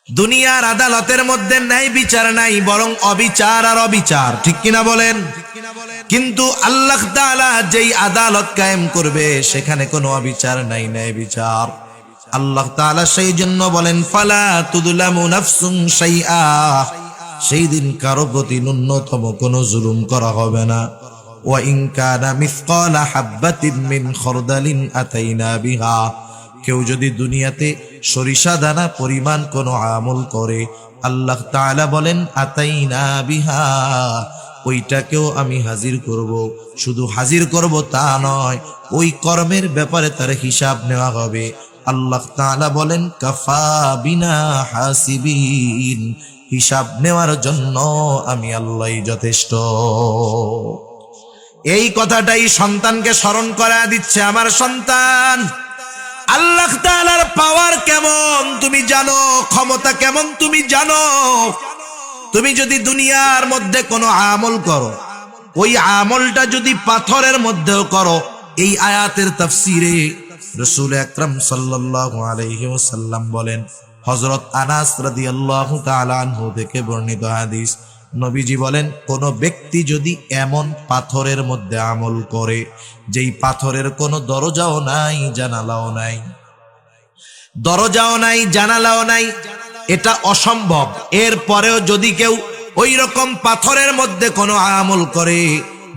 দুনিয়ার আদালতের মধ্যে ন্যায় বিচার নাই, বরং অবিচার আর অবিচার, ঠিক কিনা বলেন? কিন্তু আল্লাহ তাআলা যেই আদালত কায়েম করবে সেখানে কোনো অবিচার নাই, ন্যায় বিচার। আল্লাহ তাআলা সেই জন্য বলেন ফালা তুযলামু নাফসুন শাইআ, সেই দিন কারো প্রতি ন্যূনতম কোনো জুলুম করা হবে না। ওয়া ইন কানা মিসকালা হাববাতিন মিন খারদালিন আতাইনা বিহা, কেউ যদি দুনিয়াতে সরিষা দানা পরিমাণ কোনো আমল করে, আল্লাহ তাআলা বলেন আতাইনা বিহা, ওইটাকেও আমি হাজির করব। শুধু হাজির করব তা নয়, ওই কর্মের ব্যাপারে তার হিসাব নেওয়া হবে। আল্লাহ তাআলা বলেন কাফা বিনা হাসিবিন, হিসাব নেওয়ার জন্য আমি আল্লাহই যথেষ্ট। এই কথাটাই সন্তানকে স্মরণ করায় দিচ্ছে, আমার সন্তান আল্লাহ তাআলার পাওয়ার কেমন তুমি জানো, ক্ষমতা কেমন তুমি জানো। তুমি যদি দুনিয়ার মধ্যে কোনো আমল করো, ওই আমলটা যদি পাথরের মধ্যেও করো, এই আয়াতের তাফসীরে রাসূল আকরাম সাল্লাল্লাহু আলাইহি ওয়াসাল্লাম বলেন, হযরত আনাস রাদিয়াল্লাহু তাআলা আনহু থেকে বর্ণিত হাদিস, নবীজি বলেন কোন ব্যক্তি যদি এমন পাথরের মধ্যে আমল করে যেই পাথরের কোনো দরজাও নাই, জানালাও নাই, দরজাও নাই, জানালাও নাই, এটা অসম্ভব, এরপরেও যদি কেউ ওই রকম পাথরের মধ্যে কোনো আমল করে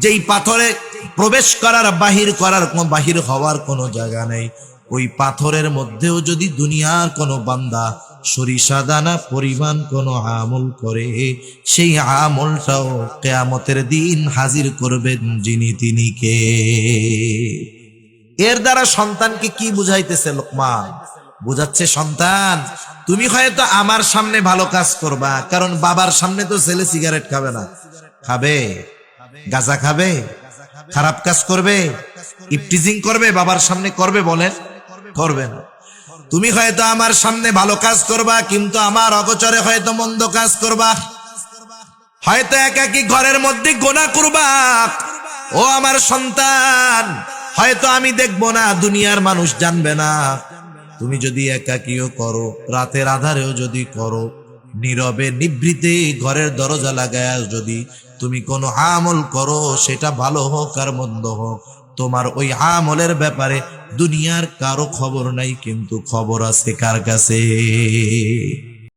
যেই পাথরে প্রবেশ করার বাহির হওয়ার কোনো জায়গা নেই, ওই পাথরের মধ্যেও যদি দুনিয়ার কোনো বান্দা সরিষা দানা পরিমাণ কোনো আমল করে, সেই আমলটাও কিয়ামতের দিন হাজির করবেন যিনি, তিনি কে? এর দ্বারা সন্তানকে কি বুঝাইতেছে লোকমান? বুঝাচ্ছে সন্তান তুমি হয়তো আমার সামনে ভালো কাজ করবা, কারণ বাবার সামনে তো ছেলে সিগারেট খাবে না, খাবে গাঁজা খাবে, খারাপ কাজ করবে, ইফটিজিং করবে, বাবার সামনে করবে? বলেন করবে না। তুমি হয়তো আমার সামনে ভালো কাজ করবা, কিন্তু আমার অগোচরে হয়তো মন্দ কাজ করবা, হয়তো একাকী ঘরের মধ্যে গুনাহ করবা। ও আমার সন্তান, হয়তো আমি দেখবো না, দুনিয়ার মানুষ জানবে না। তুমি যদি একাকীও করো, রাতের আধারেও যদি করো, নীরবে নিভৃতে ঘরের দরজা লাগায় যদি তুমি কোনো আমল করো, সেটা ভালো হোক আর মন্দ হোক, তোমার ওই আমলের ব্যাপারে দুনিয়ার কারো খবর নাই, কিন্তু খবর আছে কার কাছে?